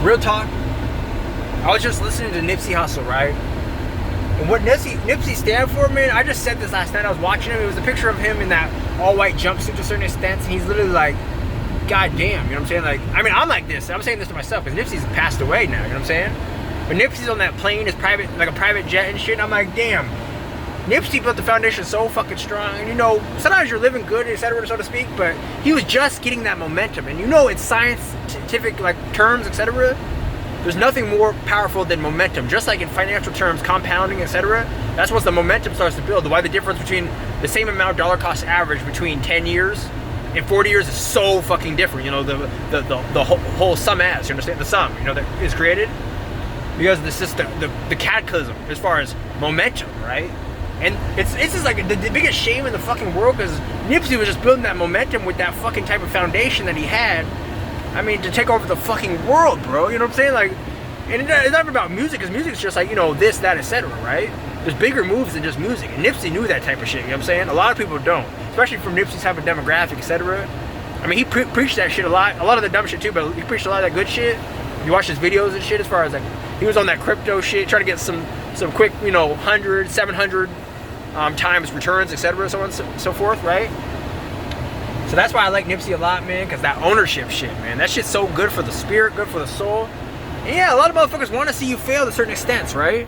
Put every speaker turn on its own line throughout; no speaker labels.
real talk, I was just listening to Nipsey Hussle, right? And what Nipsey stand for, man, I just said this last night. I was watching him. It was a picture of him in that all-white jumpsuit to a certain extent. And he's literally like, God damn, you know what I'm saying? Like, I mean, I'm like this. I'm saying this to myself because Nipsey's passed away now, you know what I'm saying? But Nipsey's on that plane, his private, like a private jet and shit. And I'm like, damn, Nipsey built the foundation so fucking strong. And you know, sometimes you're living good, etc., so to speak, but he was just getting that momentum. And you know, in scientific like terms, etc., there's nothing more powerful than momentum. Just like in financial terms, compounding, etc. That's once the momentum starts to build. Why the difference between the same amount dollar cost average between 10 years and 40 years is so fucking different. You know, the whole sum as, you understand? The sum, you know, that is created. Because the system, the cataclysm as far as momentum, right? And it's just like the biggest shame in the fucking world because Nipsey was just building that momentum with that fucking type of foundation that he had. I mean, to take over the fucking world, bro. You know what I'm saying? Like, and it's not even about music, because music's just like, you know, this, that, etc., right? There's bigger moves than just music, and Nipsey knew that type of shit. You know what I'm saying? A lot of people don't, especially from Nipsey's type of demographic, etc. I mean, he preached that shit a lot of the dumb shit too, but he preached a lot of that good shit. You watch his videos and shit, as far as like, he was on that crypto shit, trying to get some quick, you know, 100, 700 times returns, etc., so on and so forth, right? So that's why I like Nipsey a lot, man, because that ownership shit, man, that shit's so good for the spirit, good for the soul. And yeah, a lot of motherfuckers want to see you fail to certain extents, right?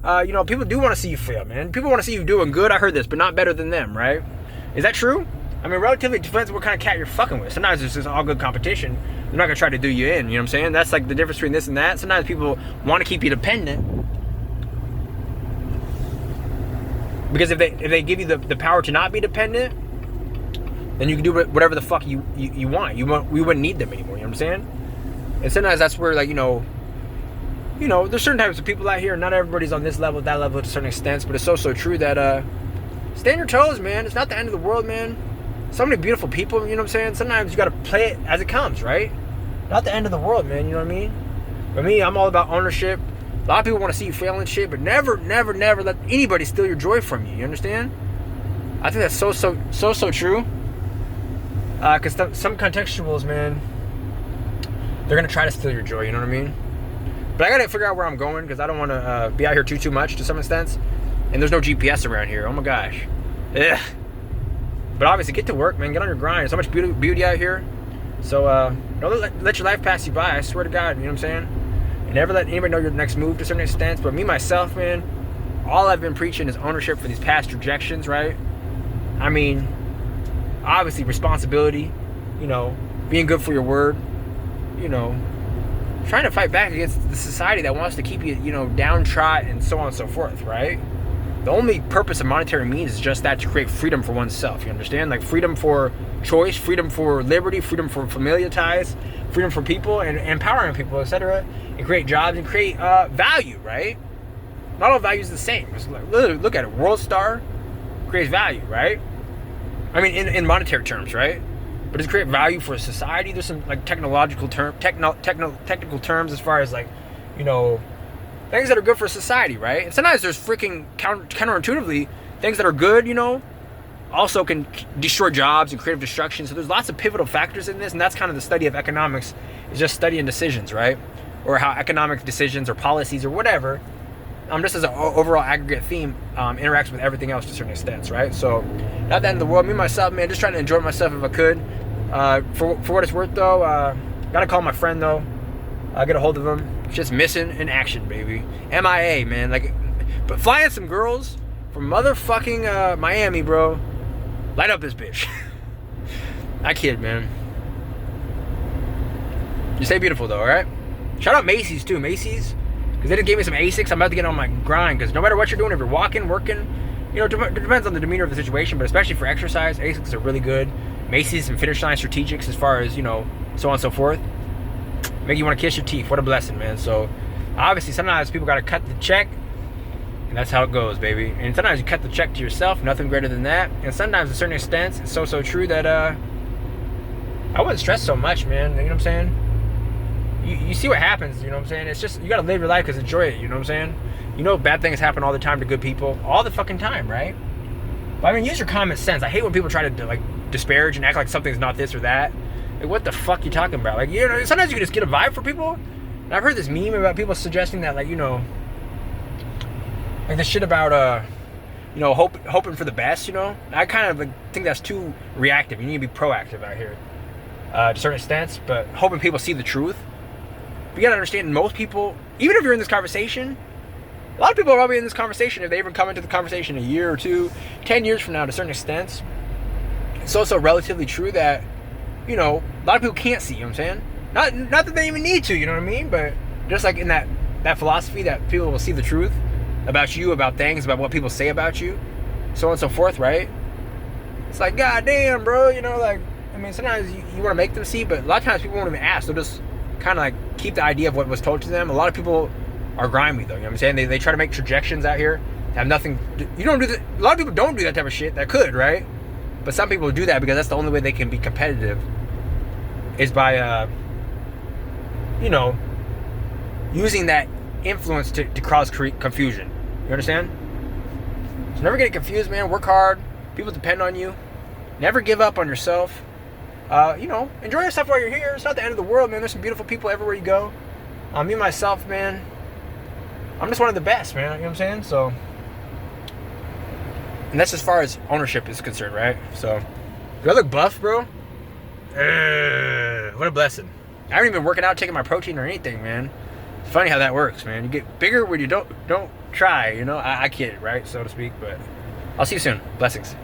You know, people do want to see you fail, man. People want to see you doing good, I heard this, but not better than them, right? Is that true? I mean, relatively depends on what kind of cat you're fucking with. Sometimes it's just all good competition. They're not going to try to do you in, you know what I'm saying? That's like the difference between this and that. Sometimes people want to keep you dependent. Because if they give you the power to not be dependent, then you can do whatever the fuck you want. We wouldn't need them anymore, you know what I'm saying? And sometimes that's where, like, you know, there's certain types of people out here. Not everybody's on this level, that level to certain extents, but it's so true that, stay on your toes, man. It's not the end of the world, man. So many beautiful people, you know what I'm saying? Sometimes you got to play it as it comes, right? Not the end of the world, man, you know what I mean? For me, I'm all about ownership. A lot of people want to see you fail and shit, but never let anybody steal your joy from you, you understand? I think that's so true. Because some contextuals, man, they're going to try to steal your joy, you know what I mean? But I got to figure out where I'm going, because I don't want to be out here too much to some extent. And there's no GPS around here. Oh my gosh. Ugh. But obviously, get to work, man. Get on your grind. There's so much beauty out here. So, don't let your life pass you by. I swear to God, you know what I'm saying? And never let anybody know your next move to a certain extent. But me, myself, man, all I've been preaching is ownership for these past rejections, right? I mean, obviously, responsibility, you know, being good for your word, you know, trying to fight back against the society that wants to keep you, you know, downtrodden and so on and so forth, right? The only purpose of monetary means is just that, to create freedom for oneself, you understand? Like freedom for choice, freedom for liberty, freedom for familial ties, freedom for people, and empowering people, etc., and create jobs and create value, right? Not all value is the same. Just look at it. World Star creates value, right? I mean, in monetary terms, right? But does it create value for society? There's some like technical terms as far as like, you know, things that are good for society, right? And sometimes there's freaking counterintuitively things that are good, you know, also can destroy jobs and creative destruction. So there's lots of pivotal factors in this, and that's kind of the study of economics, is just studying decisions, right? Or how economic decisions or policies or whatever, just as an overall aggregate theme, interacts with everything else to certain extents, right? So not the end of the world. Me, myself, man, just trying to enjoy myself if I could. For what it's worth, though, gotta call my friend, though. Get a hold of him. Just missing in action, baby. MIA, man. Like, but flying some girls from motherfucking Miami, bro. Light up this bitch. I kid, man. You stay beautiful, though, all right? Shout out Macy's, too. Macy's, because they just gave me some ASICs. I'm about to get on my grind, because no matter what you're doing, if you're walking, working, you know, it depends on the demeanor of the situation, but especially for exercise, ASICs are really good. Macy's and Finish Line Strategics, as far as, you know, so on and so forth. Make you want to kiss your teeth. What a blessing, man. So obviously sometimes people got to cut the check, and that's how it goes, baby. And sometimes you cut the check to yourself, nothing greater than that. And sometimes to certain extents, it's so true that I wouldn't stress so much, man. You know what I'm saying? You see what happens, you know what I'm saying? It's just, you got to live your life because enjoy it, you know what I'm saying? You know bad things happen all the time to good people, all the fucking time, right? But I mean, use your common sense. I hate when people try to like disparage and act like something's not this or that. Like, what the fuck you talking about? Like, you know, sometimes you can just get a vibe for people. And I've heard this meme about people suggesting that, like, you know, like the shit about you know, hoping for the best, you know. I kind of think that's too reactive. You need to be proactive out here, to a certain extent. But hoping people see the truth. But you gotta understand, most people, even if you're in this conversation, a lot of people are probably in this conversation if they even come into the conversation a year or two, 10 years from now, to a certain extent. It's also relatively true that, you know, a lot of people can't see. You know what I'm saying? Not that they even need to. You know what I mean? But just like in that philosophy that people will see the truth about you, about things, about what people say about you, so on and so forth, right? It's like, God damn, bro, you know, like, I mean, sometimes you want to make them see, but a lot of times people won't even ask. They'll just kind of like keep the idea of what was told to them. A lot of people are grimy, though, you know what I'm saying? They try to make projections out here that have nothing, you don't do that. A lot of people don't do that type of shit that could, right? But some people do that because that's the only way they can be competitive, is by, you know, using that influence to cause confusion. You understand? So never get confused, man. Work hard. People depend on you. Never give up on yourself. You know, enjoy yourself while you're here. It's not the end of the world, man. There's some beautiful people everywhere you go. Me myself, man, I'm just one of the best, man. You know what I'm saying? So, and that's as far as ownership is concerned, right? So, do I look buff, bro? What a blessing. I haven't even been working out, taking my protein or anything, man. It's funny how that works, man. You get bigger when you don't try, you know. I kid, right, so to speak. But I'll see you soon. Blessings.